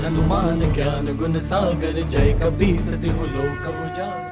हनुमान ज्ञान गुण सागर, जय कपीस तिहु लोक उजागर।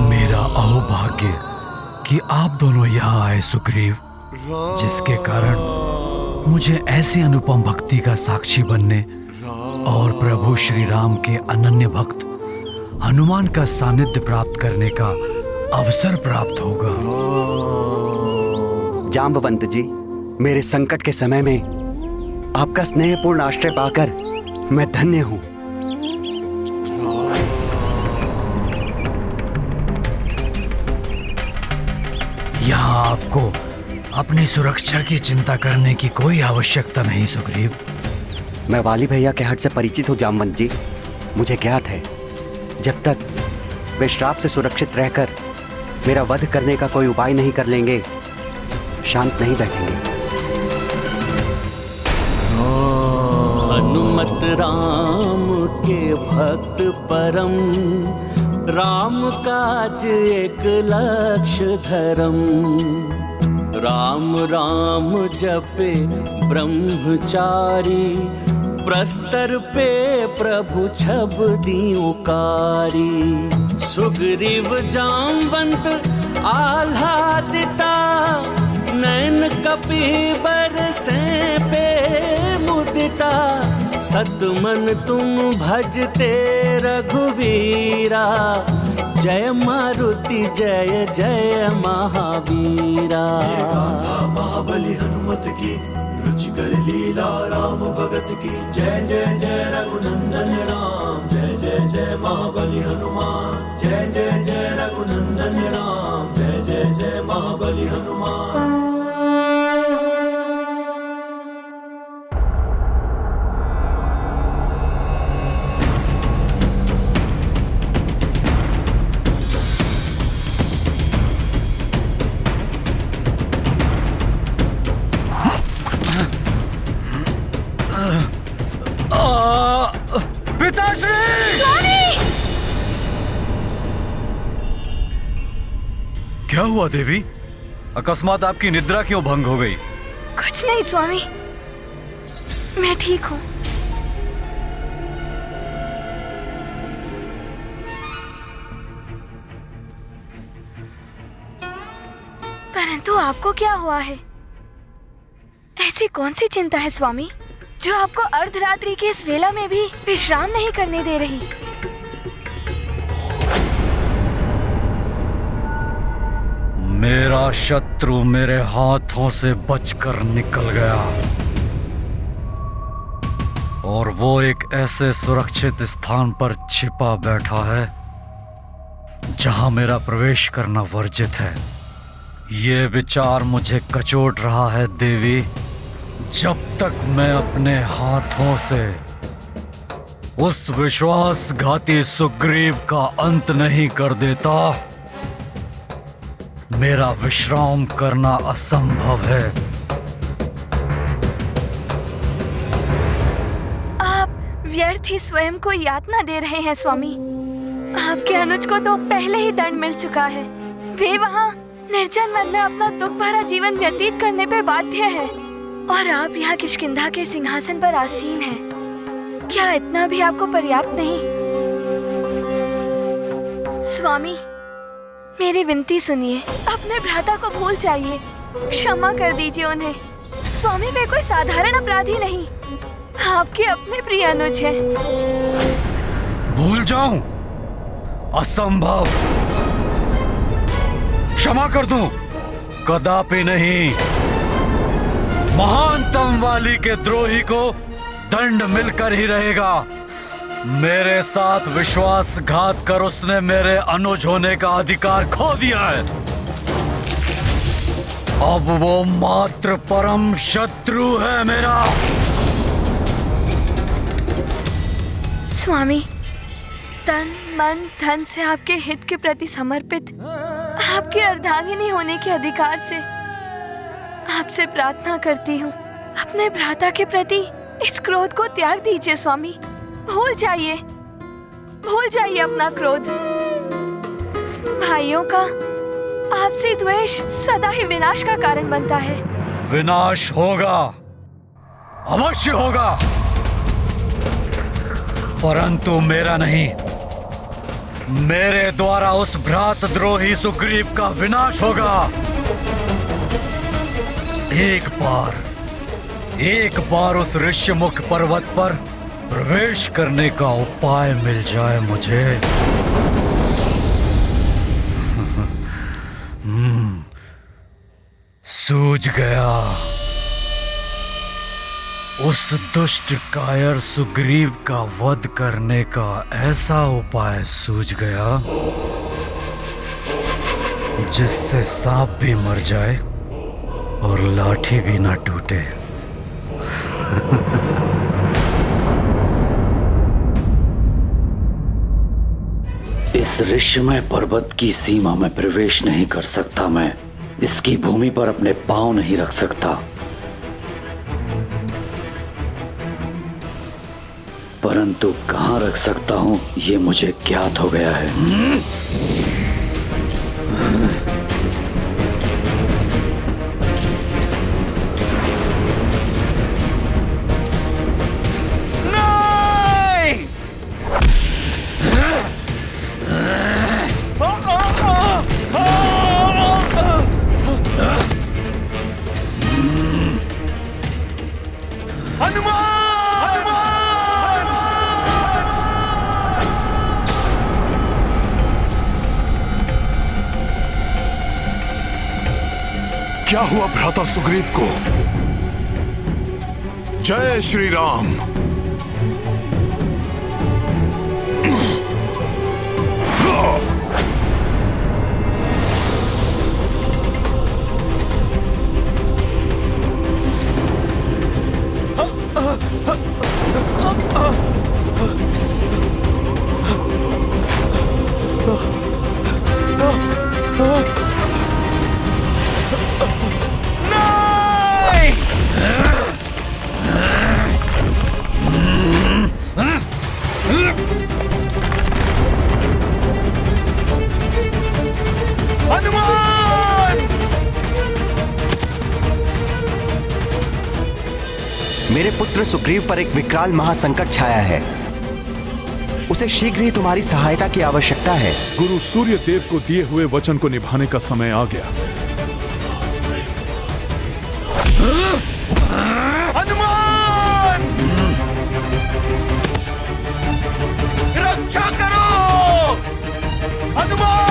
मेरा अहोभाग्य कि आप दोनों यहाँ आए सुग्रीव, जिसके कारण मुझे ऐसी अनुपम भक्ति का साक्षी बनने और प्रभु श्री राम के अनन्य भक्त हनुमान का सानिध्य प्राप्त करने का अवसर प्राप्त होगा। जाम्बवंत जी, मेरे संकट के समय में आपका स्नेहपूर्ण आश्रय पाकर मैं धन्य हूं। यहाँ आपको अपनी सुरक्षा की चिंता करने की कोई आवश्यकता नहीं सुग्रीव। मैं वाली भैया के हट से परिचित हूँ जामवंत जी। मुझे ज्ञात है जब तक वे श्राप से सुरक्षित रहकर मेरा वध करने का कोई उपाय नहीं कर लेंगे, शांत नहीं बैठेंगे। हनुमत राम के भक्त परम, राम काज एक लक्ष्य धरम। राम राम जपे ब्रह्मचारी, प्रस्तर पे प्रभु छब दीउकारी। सुग्रीव जामवंत आह्लादिता, नैन कपीबर से पे मुदिता। सतमन तुम भजते रघुवीरा, जय मारुति जय जय महावीरा। महाबली हनुमत की, रुचिकर लीला राम भगत की। जय जय जय रघुनंदन राम, जय जय जय महाबली हनुमान। जय जय जय रघुनंदन राम, जय जय जय महाबली हनुमान। क्या हुआ देवी? अकस्मात आपकी निद्रा क्यों भंग हो गई? कुछ नहीं स्वामी, मैं ठीक हूँ। परंतु आपको क्या हुआ है? ऐसी कौन सी चिंता है स्वामी, जो आपको अर्धरात्रि की इस वेला में भी विश्राम नहीं करने दे रही? मेरा शत्रु मेरे हाथों से बचकर निकल गया और वो एक ऐसे सुरक्षित स्थान पर छिपा बैठा है जहां मेरा प्रवेश करना वर्जित है। ये विचार मुझे कचोट रहा है देवी। जब तक मैं अपने हाथों से उस विश्वासघाती सुग्रीव का अंत नहीं कर देता, मेरा विश्राम करना असंभव है। आप व्यर्थ ही स्वयं को यातना दे रहे हैं स्वामी। आपके अनुज को तो पहले ही दंड मिल चुका है। वे वहाँ निर्जन वन में अपना दुख भरा जीवन व्यतीत करने पे बाध्य है और आप यहाँ किष्किंधा के सिंहासन पर आसीन हैं। क्या इतना भी आपको पर्याप्त नहीं? स्वामी, मेरी विनती सुनिए। अपने भ्राता को भूल जाइए, क्षमा कर दीजिए उन्हें। स्वामी वे कोई साधारण अपराधी नहीं, आपके अपने प्रिय अनुज हैं। भूल जाऊं? असंभव। क्षमा कर दूं? कदापि नहीं। महानतम वाली के द्रोही को दंड मिलकर ही रहेगा। मेरे साथ विश्वासघात कर उसने मेरे अनुज होने का अधिकार खो दिया है। अब वो मात्र परम शत्रु है मेरा। स्वामी, तन मन धन से आपके हित के प्रति समर्पित आपके अर्धांगिनी होने के अधिकार से आपसे प्रार्थना करती हूँ, अपने भ्राता के प्रति इस क्रोध को त्याग दीजिए। स्वामी, भूल जाइए अपना क्रोध। भाइयों का आपसे द्वेष सदा ही विनाश का कारण बनता है। विनाश होगा, अवश्य होगा, परंतु मेरा नहीं। मेरे द्वारा उस भ्रातद्रोही सुग्रीव का विनाश होगा। एक बार उस ऋष्यमुख पर्वत पर प्रवेश करने का उपाय मिल जाए मुझे, सूझ गया। उस दुष्ट कायर सुग्रीव का वध करने का ऐसा उपाय सूझ गया जिससे सांप भी मर जाए और लाठी भी ना टूटे। इस ऋष्यमय पर्वत की सीमा में प्रवेश नहीं कर सकता मैं। इसकी भूमि पर अपने पांव नहीं रख सकता, परंतु कहां रख सकता हूं ये मुझे ज्ञात हो गया है। क्या हुआ भ्राता सुग्रीव को? जय श्री राम। मेरे पुत्र सुग्रीव पर एक विकराल महासंकट छाया है। उसे शीघ्र ही तुम्हारी सहायता की आवश्यकता है। गुरु सूर्य देव को दिए हुए वचन को निभाने का समय आ गया। हनुमान! रक्षा करो! हनुमान!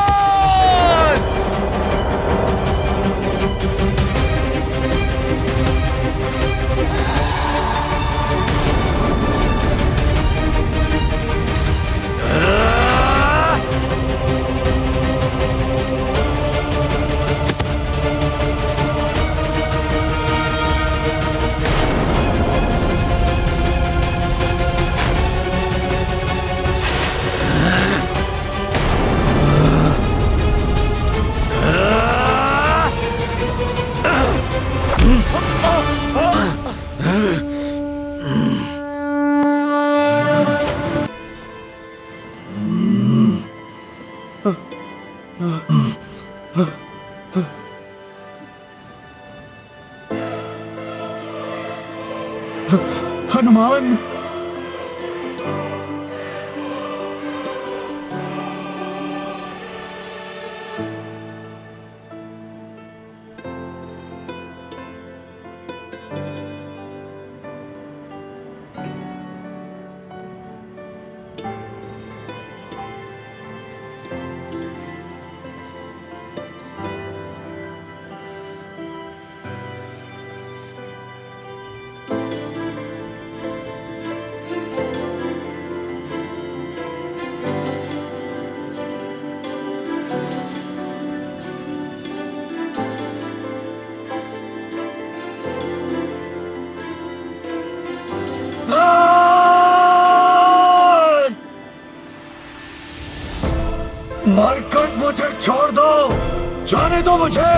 हनुमान, मरकट, मुझे छोड़ दो, जाने दो मुझे।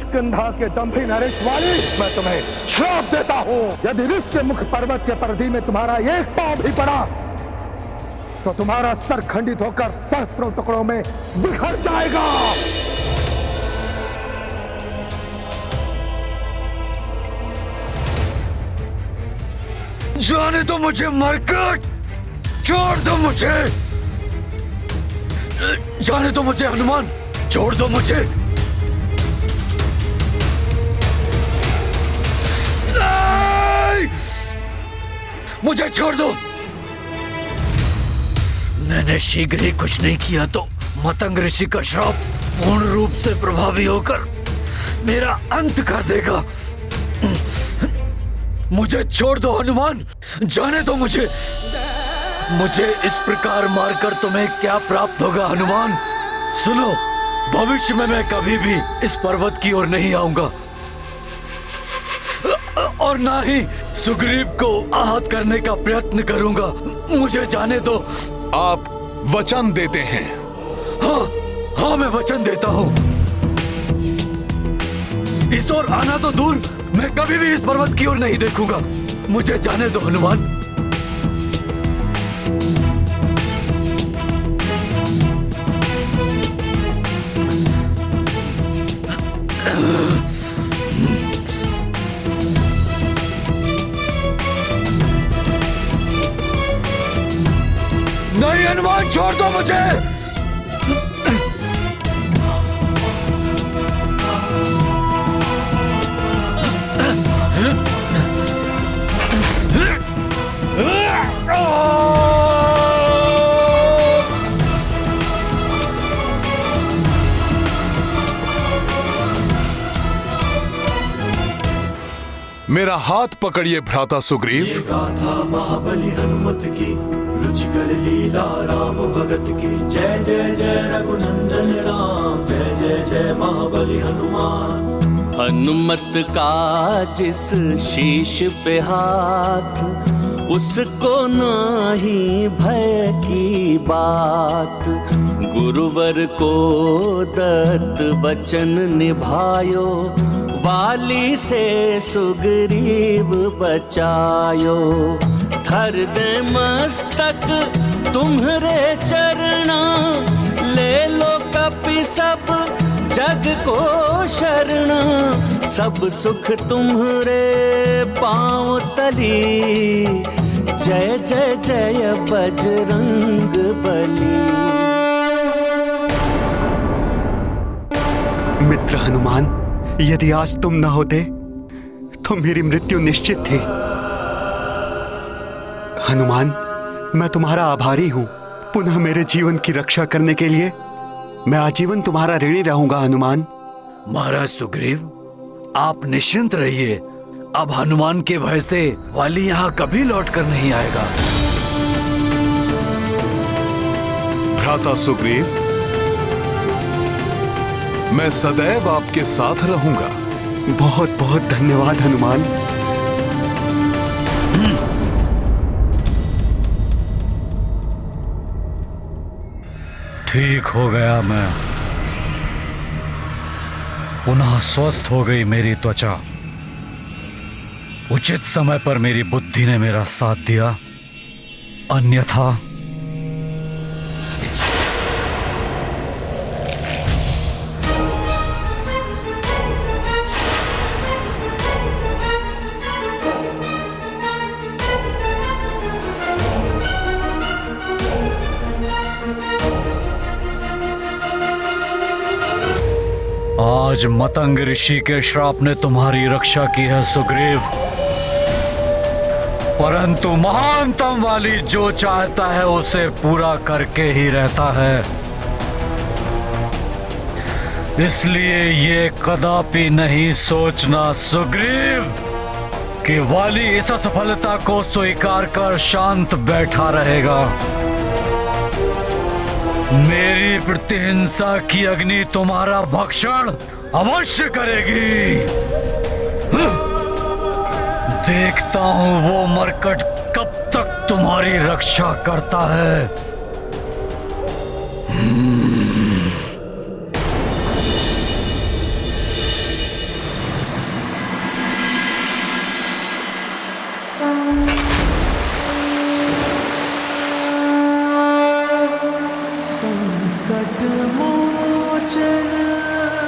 गंधा के दंभी नरेश वाली, मैं तुम्हें श्राप देता हूं, यदि ऋष्य मुख पर्वत के परिधि में तुम्हारा एक पांव भी पड़ा तो तुम्हारा सर खंडित होकर सहस्त्रों टुकड़ों में बिखर जाएगा। जाने दो मुझे मरकट, छोड़ दो मुझे, जाने दो मुझे हनुमान, छोड़ दो मुझे। मुझे छोड़ दो। मैंने शीघ्र ही कुछ नहीं किया तो मतंग ऋषि का श्राप पूर्ण रूप से प्रभावी होकर मेरा अंत कर देगा। मुझे छोड़ दो हनुमान, जाने दो मुझे। मुझे इस प्रकार मारकर तुम्हें क्या प्राप्त होगा हनुमान? सुनो, भविष्य में मैं कभी भी इस पर्वत की ओर नहीं आऊंगा और ना ही सुग्रीव को आहत करने का प्रयत्न करूंगा। मुझे जाने दो। आप वचन देते हैं? हाँ हाँ, मैं वचन देता हूँ। इस ओर आना तो दूर, मैं कभी भी इस पर्वत की ओर नहीं देखूंगा। मुझे जाने दो हनुमान। नहीं हनुमान, छोड़ दो मुझे। मेरा हाथ पकड़िए भ्राता सुग्रीव। ये गाथा महाबली हनुमत की, रुचिकर लीला राम भगत की। जय जय जय रघुनंदन राम, जय जय जय महाबली हनुमान। हनुमत का जिस शीश पे हाथ, उसको नाही भय की बात। गुरुवर को दत्त वचन निभायो, वाली से सुग्रीव बचायो। धर दे मस्तक तुम्हरे चरणा, ले लो कपि सब जग को शरणा। सब सुख तुम्हरे पाँव तली, जय जय जय बजरंग बली। मित्र पुत्र हनुमान, यदि आज तुम न होते तो मेरी मृत्यु निश्चित थी। हनुमान, मैं तुम्हारा आभारी हूं। पुनः मेरे जीवन की रक्षा करने के लिए मैं आजीवन तुम्हारा ऋणी रहूंगा हनुमान। महाराज सुग्रीव, आप निश्चिंत रहिए। अब हनुमान के भय से वाली यहाँ कभी लौट कर नहीं आएगा। भ्राता सुग्रीव, मैं सदैव आपके साथ रहूंगा। बहुत बहुत धन्यवाद हनुमान। ठीक हो गया मैं। पुनः स्वस्थ हो गई मेरी त्वचा। उचित समय पर मेरी बुद्धि ने मेरा साथ दिया, अन्यथा आज मतंग ऋषि के श्राप ने तुम्हारी रक्षा की है सुग्रीव, परंतु महानतम वाली जो चाहता है उसे पूरा करके ही रहता है। इसलिए ये कदापि नहीं सोचना सुग्रीव कि वाली इस असफलता को स्वीकार कर शांत बैठा रहेगा। मेरी प्रतिहिंसा की अग्नि तुम्हारा भक्षण अवश्य करेगी। देखता हूं वो मरकट कब तक तुम्हारी रक्षा करता है।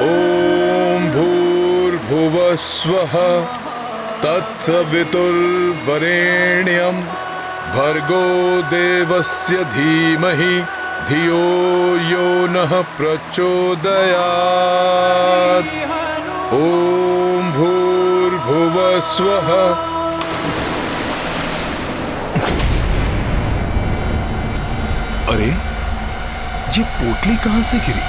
ओम भूर्भुवः स्वः तत्सवितुर्वरेण्यं भर्गो देवस्य धीमहि धियो यो नः प्रचोदयात्। ओम भूर्भुवः स्वः। अरे, ये पोटली कहां से गिरी?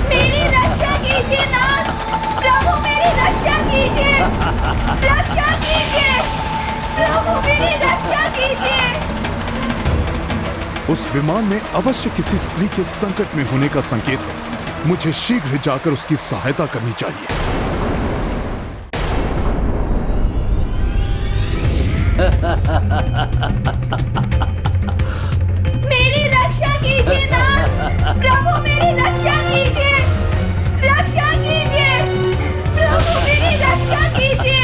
मेरी रक्षा कीजिए नाथ, प्रभु मेरी रक्षा कीजिए, रक्षा कीजिए, प्रभु मेरी रक्षा कीजिए। उस विमान में अवश्य किसी स्त्री के संकट में होने का संकेत है। मुझे शीघ्र जाकर उसकी सहायता करनी चाहिए। मेरी रक्षा कीजिए नाथ, प्रभु मेरी रक्षा कीजिए, रक्षा कीजिए, प्रभु मेरी रक्षा कीजिए।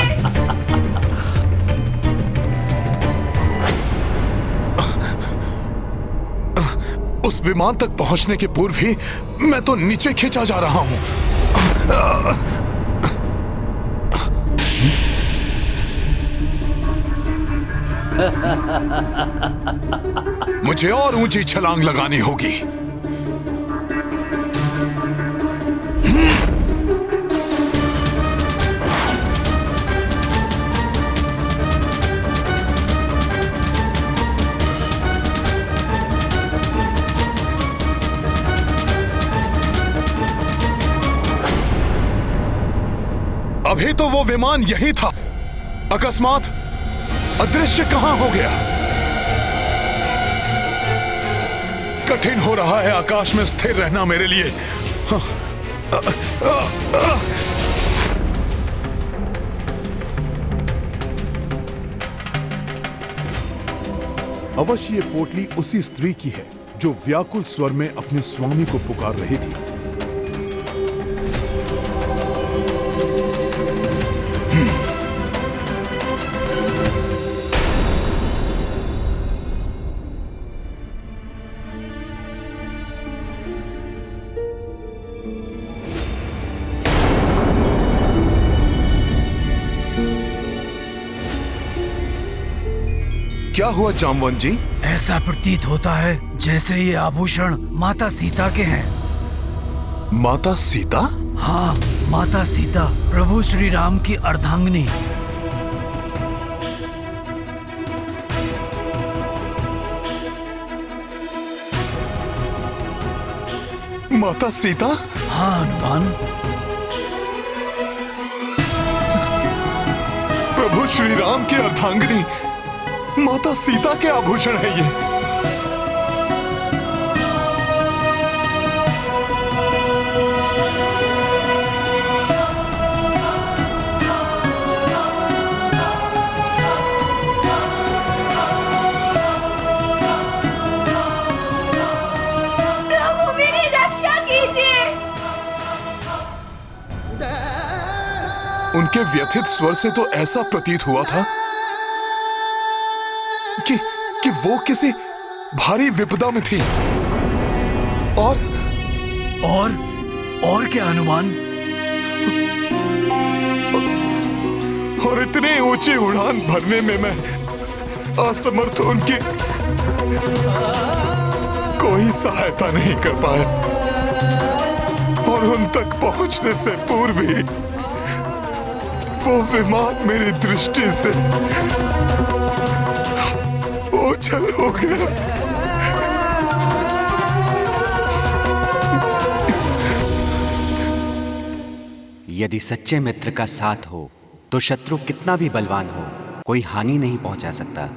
उस विमान तक पहुंचने के पूर्व ही मैं तो नीचे खींचा जा रहा हूं। मुझे और ऊंची छलांग लगानी होगी। अभी तो वो विमान यही था, अकस्मात अदृश्य कहां हो गया? कठिन हो रहा है आकाश में स्थिर रहना मेरे लिए। अवश्य ये पोटली उसी स्त्री की है जो व्याकुल स्वर में अपने स्वामी को पुकार रही थी। क्या हुआ जामवंत जी? ऐसा प्रतीत होता है जैसे ये आभूषण माता सीता के हैं। माता सीता? हाँ, माता सीता, प्रभु श्री राम की अर्धांगिनी। माता सीता? हाँ हनुमान। प्रभु श्री राम की अर्धांगिनी माता सीता के आभूषण है ये। प्रभु मेरी रक्षा कीजिए। उनके व्यथित स्वर से तो ऐसा प्रतीत हुआ था कि वो किसी भारी विपदा में थी। और क्या हनुमान? और इतनी ऊंची उड़ान भरने में मैं असमर्थ, उनकी कोई सहायता नहीं कर पाया। और उन तक पहुंचने से पूर्व ही वो विमान मेरी दृष्टि से ओझल हो गया। यदि सच्चे मित्र का साथ हो तो शत्रु कितना भी बलवान हो कोई हानि नहीं पहुंचा सकता।